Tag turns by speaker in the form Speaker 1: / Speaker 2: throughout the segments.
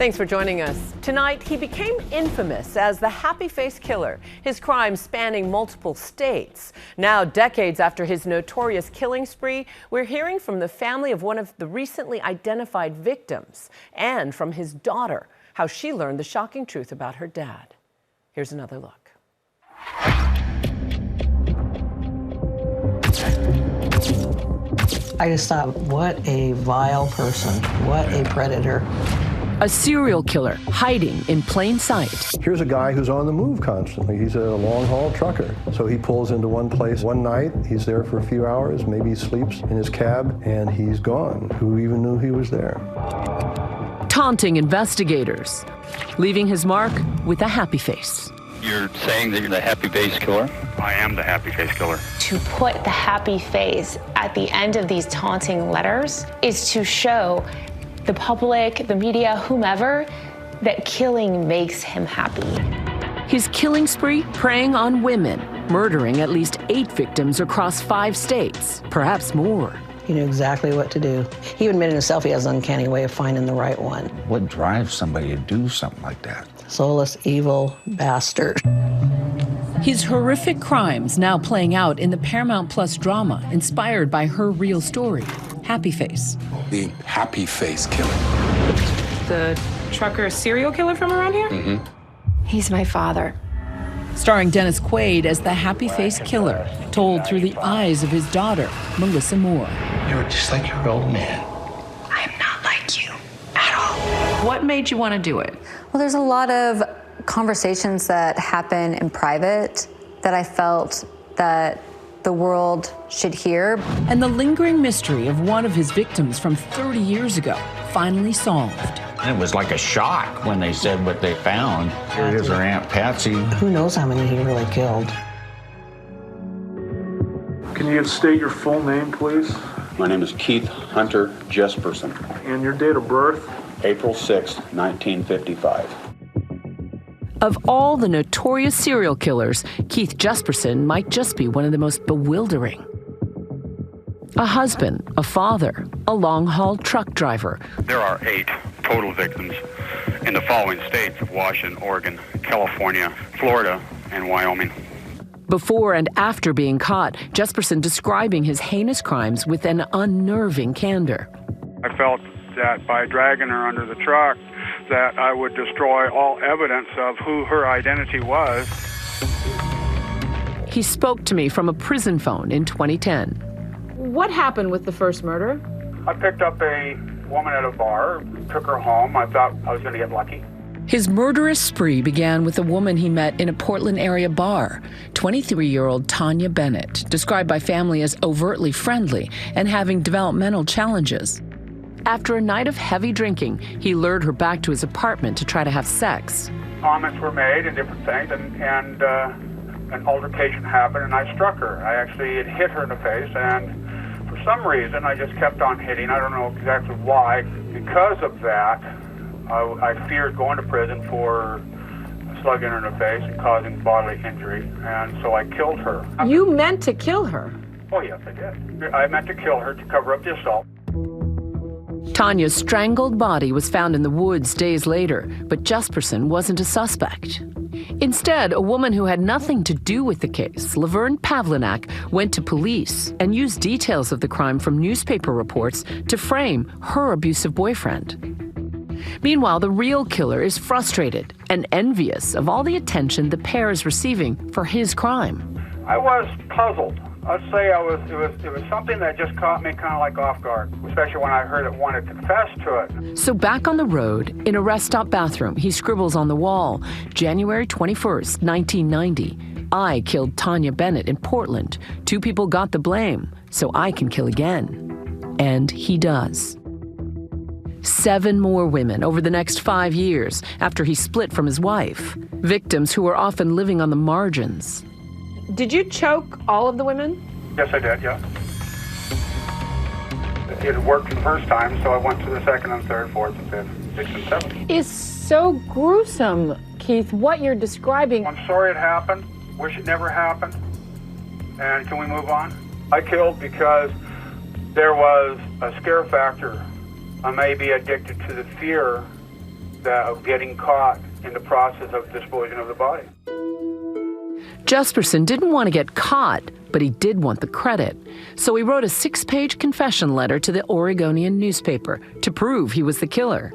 Speaker 1: Thanks for joining us. Tonight, he became infamous as the happy face killer, his crimes spanning multiple states. Now, decades after his notorious killing spree, we're hearing from the family of one of the recently identified victims and from his daughter, how she learned the shocking truth about her dad. Here's another look.
Speaker 2: I just thought, what a vile person, what a predator.
Speaker 1: A serial killer hiding in plain sight.
Speaker 3: Here's a guy who's on the move constantly. He's a long-haul trucker. So he pulls into one place one night, he's there for a few hours, maybe he sleeps in his cab, and he's gone. Who even knew he was there?
Speaker 1: Taunting investigators, leaving his mark with a happy face.
Speaker 4: You're saying that you're the happy face killer?
Speaker 5: I am the happy face killer.
Speaker 6: To put the happy face at the end of these taunting letters is to show the public, the media, whomever, that killing makes him happy.
Speaker 1: His killing spree preying on women, murdering at least 8 victims across 5 states, perhaps more.
Speaker 2: He knew exactly what to do. He admitted himself he has an uncanny way of finding the right one.
Speaker 7: What drives somebody to do something like that?
Speaker 2: Soulless, evil bastard.
Speaker 1: His horrific crimes now playing out in the Paramount Plus drama inspired by her real story, Happy Face.
Speaker 8: The happy face killer.
Speaker 9: The trucker serial killer from around here?
Speaker 8: Mm-hmm.
Speaker 6: He's my father.
Speaker 1: Starring Dennis Quaid as the happy face killer, told through the eyes of his daughter, Melissa Moore.
Speaker 7: You're just like your old man.
Speaker 6: I am not like you at all.
Speaker 9: What made you want to do it?
Speaker 10: Well, there's a lot of conversations that happen in private that I felt that the world should hear.
Speaker 1: And the lingering mystery of one of his victims from 30 years ago finally solved.
Speaker 7: And it was like a shock when they said what they found. Here is our Aunt Patsy.
Speaker 2: Who knows how many he really killed?
Speaker 5: Can you state your full name, please?
Speaker 11: My name is Keith Hunter Jesperson.
Speaker 5: And your date of birth?
Speaker 11: April 6, 1955.
Speaker 1: Of all the notorious serial killers, Keith Jesperson might just be one of the most bewildering. A husband, a father, a long-haul truck driver.
Speaker 5: There are 8 total victims in the following states of Washington, Oregon, California, Florida, and Wyoming.
Speaker 1: Before and after being caught, Jesperson describing his heinous crimes with an unnerving candor.
Speaker 5: I felt that by dragging her under the truck, that I would destroy all evidence of who her identity was.
Speaker 1: He spoke to me from a prison phone in 2010.
Speaker 9: What happened with the first murder?
Speaker 5: I picked up a woman at a bar, took her home. I thought I was going to get lucky.
Speaker 1: His murderous spree began with a woman he met in a Portland area bar, 23-year-old Tanya Bennett, described by family as overtly friendly and having developmental challenges. After a night of heavy drinking, he lured her back to his apartment to try to have sex.
Speaker 5: Comments were made and different things, and an altercation happened, and I struck her. I actually had hit her in the face, and for some reason, I just kept on hitting. I don't know exactly why. Because of that, I feared going to prison for slugging her in the face and causing bodily injury, and so I killed her.
Speaker 9: You meant to kill her?
Speaker 5: Oh, yes, I did. I meant to kill her to cover up the assault.
Speaker 1: Tanya's strangled body was found in the woods days later, but Jesperson wasn't a suspect. Instead, a woman who had nothing to do with the case, Laverne Pavlinac, went to police and used details of the crime from newspaper reports to frame her abusive boyfriend. Meanwhile, the real killer is frustrated and envious of all the attention the pair is receiving for his crime.
Speaker 5: I was puzzled. I'd say it was something that just caught me kind of like off guard, especially when I heard it wanted to confess to it.
Speaker 1: So back on the road, in a rest stop bathroom, he scribbles on the wall, January 21st, 1990, I killed Tanya Bennett in Portland. 2 people got the blame, so I can kill again. And he does. 7 more women over the next 5 years after he split from his wife, victims who were often living on the margins.
Speaker 9: Did you choke all of the women?
Speaker 5: Yes, I did, yeah. It had worked the first time, so I went to the second and third, fourth and fifth, sixth and seventh.
Speaker 9: It's so gruesome, Keith, what you're describing.
Speaker 5: I'm sorry it happened. Wish it never happened. And can we move on? I killed because there was a scare factor. I may be addicted to the fear of getting caught in the process of disposing of the body.
Speaker 1: Jesperson didn't want to get caught, but he did want the credit. So he wrote a 6-page confession letter to the Oregonian newspaper to prove he was the killer.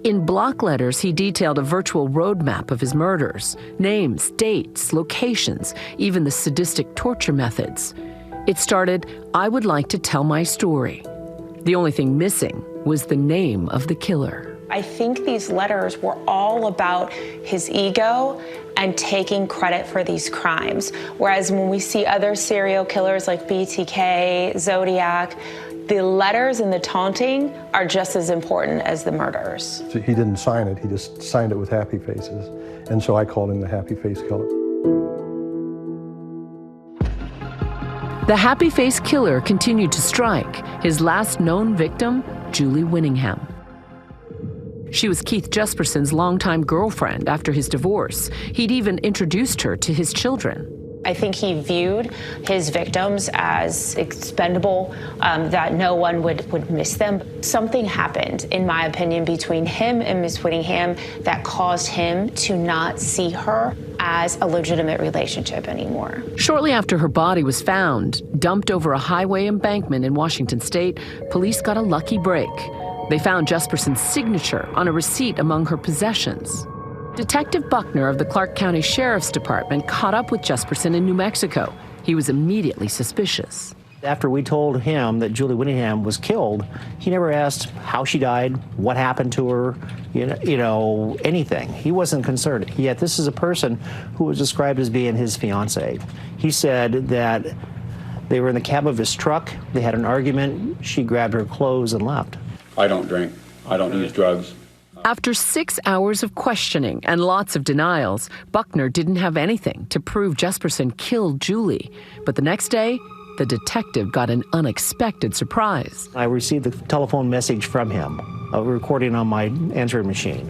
Speaker 1: In block letters, he detailed a virtual roadmap of his murders, names, dates, locations, even the sadistic torture methods. It started, "I would like to tell my story." The only thing missing was the name of the killer.
Speaker 6: I think these letters were all about his ego and taking credit for these crimes. Whereas when we see other serial killers like BTK, Zodiac, the letters and the taunting are just as important as the murders.
Speaker 3: So he didn't sign it, he just signed it with happy faces. And so I called him the happy face killer.
Speaker 1: The happy face killer continued to strike. His last known victim, Julie Winningham. She was Keith Jesperson's longtime girlfriend after his divorce. He'd even introduced her to his children.
Speaker 6: I think he viewed his victims as expendable, that no one would miss them. Something happened, in my opinion, between him and Ms. Whittingham that caused him to not see her as a legitimate relationship anymore.
Speaker 1: Shortly after her body was found, dumped over a highway embankment in Washington state, police got a lucky break. They found Jesperson's signature on a receipt among her possessions. Detective Buckner of the Clark County Sheriff's Department caught up with Jesperson in New Mexico. He was immediately suspicious.
Speaker 12: After we told him that Julie Winningham was killed, he never asked how she died, what happened to her, anything. He wasn't concerned. Yet this is a person who was described as being his fiancée. He said that they were in the cab of his truck, they had an argument, she grabbed her clothes and left.
Speaker 11: I don't drink. I don't use drugs.
Speaker 1: After 6 hours of questioning and lots of denials, Buckner didn't have anything to prove Jesperson killed Julie. But the next day, the detective got an unexpected surprise.
Speaker 12: I received a telephone message from him, a recording on my answering machine.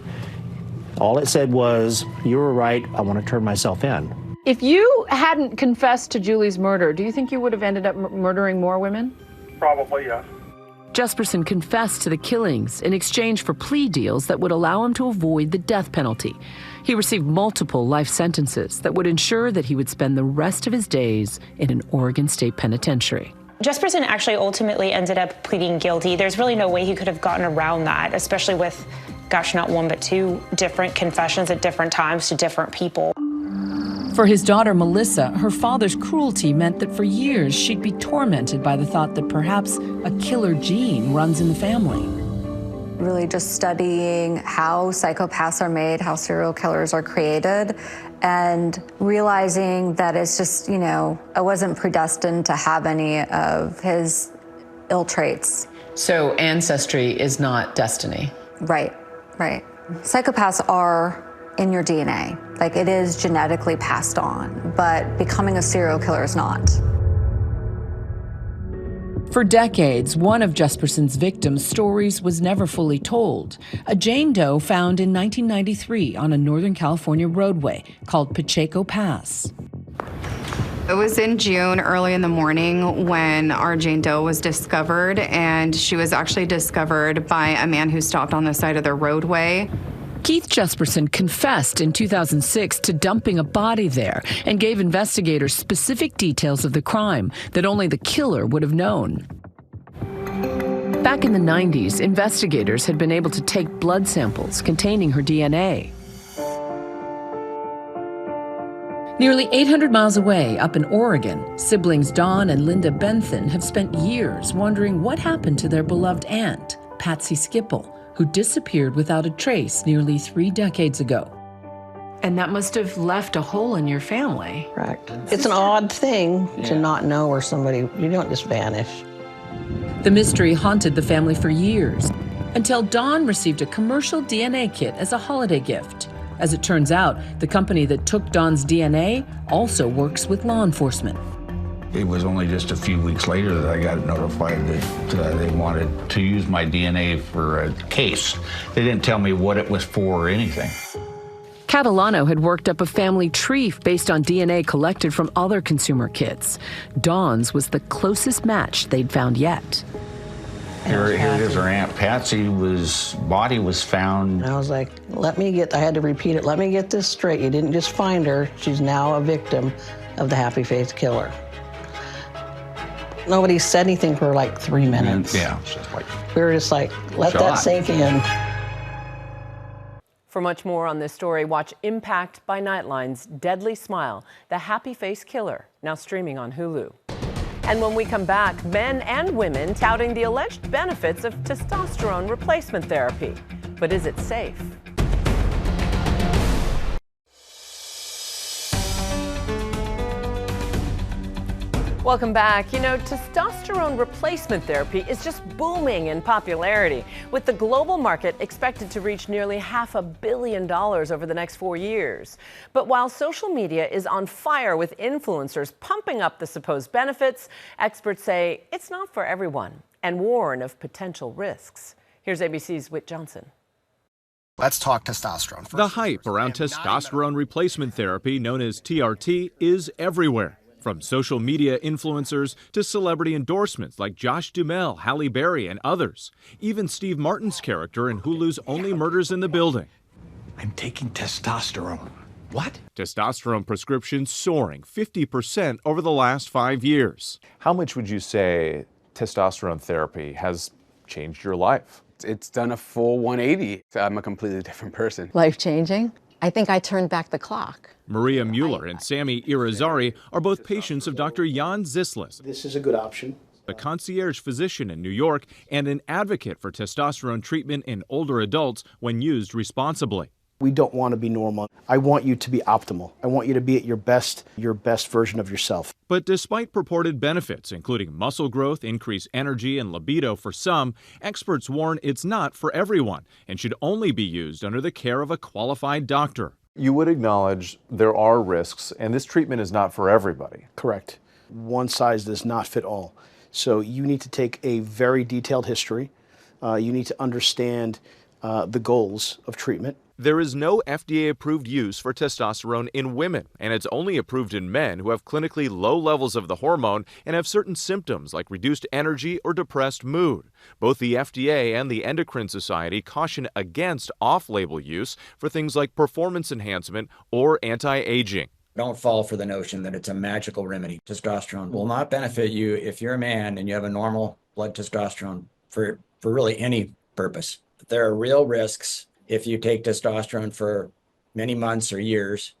Speaker 12: All it said was, "You were right, I want to turn myself in."
Speaker 9: If you hadn't confessed to Julie's murder, do you think you would have ended up murdering more women?
Speaker 5: Probably, yes.
Speaker 1: Jesperson confessed to the killings in exchange for plea deals that would allow him to avoid the death penalty. He received multiple life sentences that would ensure that he would spend the rest of his days in an Oregon State penitentiary.
Speaker 6: Jesperson actually ultimately ended up pleading guilty. There's really no way he could have gotten around that, especially with, not one but two different confessions at different times to different people.
Speaker 1: For his daughter, Melissa, her father's cruelty meant that for years she'd be tormented by the thought that perhaps a killer gene runs in the family.
Speaker 10: Really just studying how psychopaths are made, how serial killers are created, and realizing that it's just, I wasn't predestined to have any of his ill traits.
Speaker 1: So ancestry is not destiny.
Speaker 10: Right. Psychopaths are in your DNA. Like, it is genetically passed on, but becoming a serial killer is not.
Speaker 1: For decades, one of Jesperson's victims' stories was never fully told. A Jane Doe found in 1993 on a Northern California roadway called Pacheco Pass.
Speaker 13: It was in June, early in the morning, when our Jane Doe was discovered, and she was actually discovered by a man who stopped on the side of the roadway.
Speaker 1: Keith Jesperson confessed in 2006 to dumping a body there and gave investigators specific details of the crime that only the killer would have known. Back in the 90s, investigators had been able to take blood samples containing her DNA. Nearly 800 miles away, up in Oregon, siblings Dawn and Linda Bentham have spent years wondering what happened to their beloved aunt, Patsy Skipple, who disappeared without a trace nearly 3 decades ago. And that must have left a hole in your family.
Speaker 2: Correct. It's an odd thing to not know where somebody, you don't just vanish.
Speaker 1: The mystery haunted the family for years, until Dawn received a commercial DNA kit as a holiday gift. As it turns out, the company that took Dawn's DNA also works with law enforcement.
Speaker 7: It was only just a few weeks later that I got notified that they wanted to use my DNA for a case. They didn't tell me what it was for or anything.
Speaker 1: Catalano had worked up a family tree based on DNA collected from other consumer kits. Dawn's was the closest match they'd found yet.
Speaker 7: Here it is, her Aunt Patsy's body was found.
Speaker 2: And I was like, I had to repeat it, let me get this straight. You didn't just find her, she's now a victim of the happy face killer. Nobody said anything for like 3 minutes.
Speaker 7: Yeah.
Speaker 2: We were just like, let that sink in.
Speaker 1: For much more on this story, watch Impact by Nightline's Deadly Smile, the happy face killer, now streaming on Hulu. And when we come back, men and women touting the alleged benefits of testosterone replacement therapy. But is it safe? Welcome back. You know, testosterone replacement therapy is just booming in popularity, with the global market expected to reach nearly $500 million over the next 4 years. But while social media is on fire with influencers pumping up the supposed benefits, experts say it's not for everyone and warn of potential risks. Here's ABC's Whit Johnson.
Speaker 14: Let's talk testosterone.
Speaker 15: The hype around testosterone replacement therapy, known as TRT, is everywhere. From social media influencers to celebrity endorsements like Josh Duhamel, Halle Berry, and others. Even Steve Martin's character in Hulu's Only Murders in the Building.
Speaker 16: I'm taking testosterone. What?
Speaker 15: Testosterone prescriptions soaring 50% over the last 5 years.
Speaker 17: How much would you say testosterone therapy has changed your life?
Speaker 11: It's done a full 180. I'm a completely different person.
Speaker 18: Life-changing. I think I turned back the clock.
Speaker 15: Maria Mueller and Sammy Irizarry are both patients of Dr. Jan Zislis.
Speaker 12: This is a good option.
Speaker 15: A concierge physician in New York and an advocate for testosterone treatment in older adults when used responsibly.
Speaker 12: We don't want to be normal. I want you to be optimal. I want you to be at your best version of yourself.
Speaker 15: But despite purported benefits, including muscle growth, increased energy, and libido for some, experts warn it's not for everyone and should only be used under the care of a qualified doctor.
Speaker 17: You would acknowledge there are risks, and this treatment is not for everybody.
Speaker 12: Correct. One size does not fit all. So you need to take a very detailed history. You need to understand the goals of treatment.
Speaker 15: There is no FDA-approved use for testosterone in women, and it's only approved in men who have clinically low levels of the hormone and have certain symptoms like reduced energy or depressed mood. Both the FDA and the Endocrine Society caution against off-label use for things like performance enhancement or anti-aging.
Speaker 19: Don't fall for the notion that it's a magical remedy. Testosterone will not benefit you if you're a man and you have a normal blood testosterone for really any purpose. But there are real risks if you take testosterone for many months or years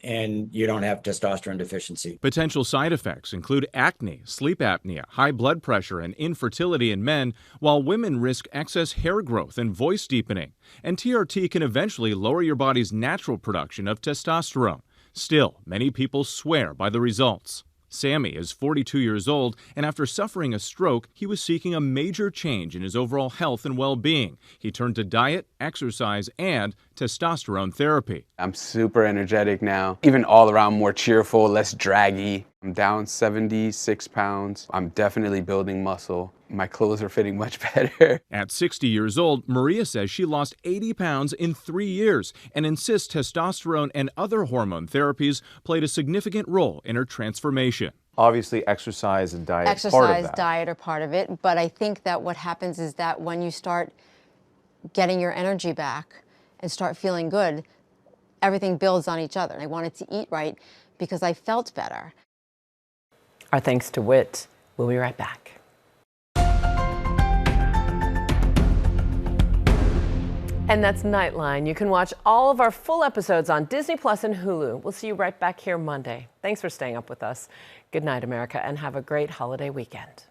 Speaker 19: and you don't have testosterone deficiency.
Speaker 15: Potential side effects include acne, sleep apnea, high blood pressure, and infertility in men, while women risk excess hair growth and voice deepening. And TRT can eventually lower your body's natural production of testosterone. Still, many people swear by the results. Sammy is 42 years old, and after suffering a stroke, he was seeking a major change in his overall health and well-being. He turned to diet, exercise, and testosterone therapy.
Speaker 11: I'm super energetic now, even all around more cheerful, less draggy. I'm down 76 pounds. I'm definitely building muscle. My clothes are fitting much better.
Speaker 15: At 60 years old, Maria says she lost 80 pounds in 3 years and insists testosterone and other hormone therapies played a significant role in her transformation.
Speaker 17: Obviously, exercise and diet is part of that.
Speaker 18: Diet are part of it, but I think that what happens is that when you start getting your energy back and start feeling good, everything builds on each other. I wanted to eat right because I felt better.
Speaker 1: Our thanks to Whit. We'll be right back. And that's Nightline. You can watch all of our full episodes on Disney Plus and Hulu. We'll see you right back here Monday. Thanks for staying up with us. Good night, America, and have a great holiday weekend.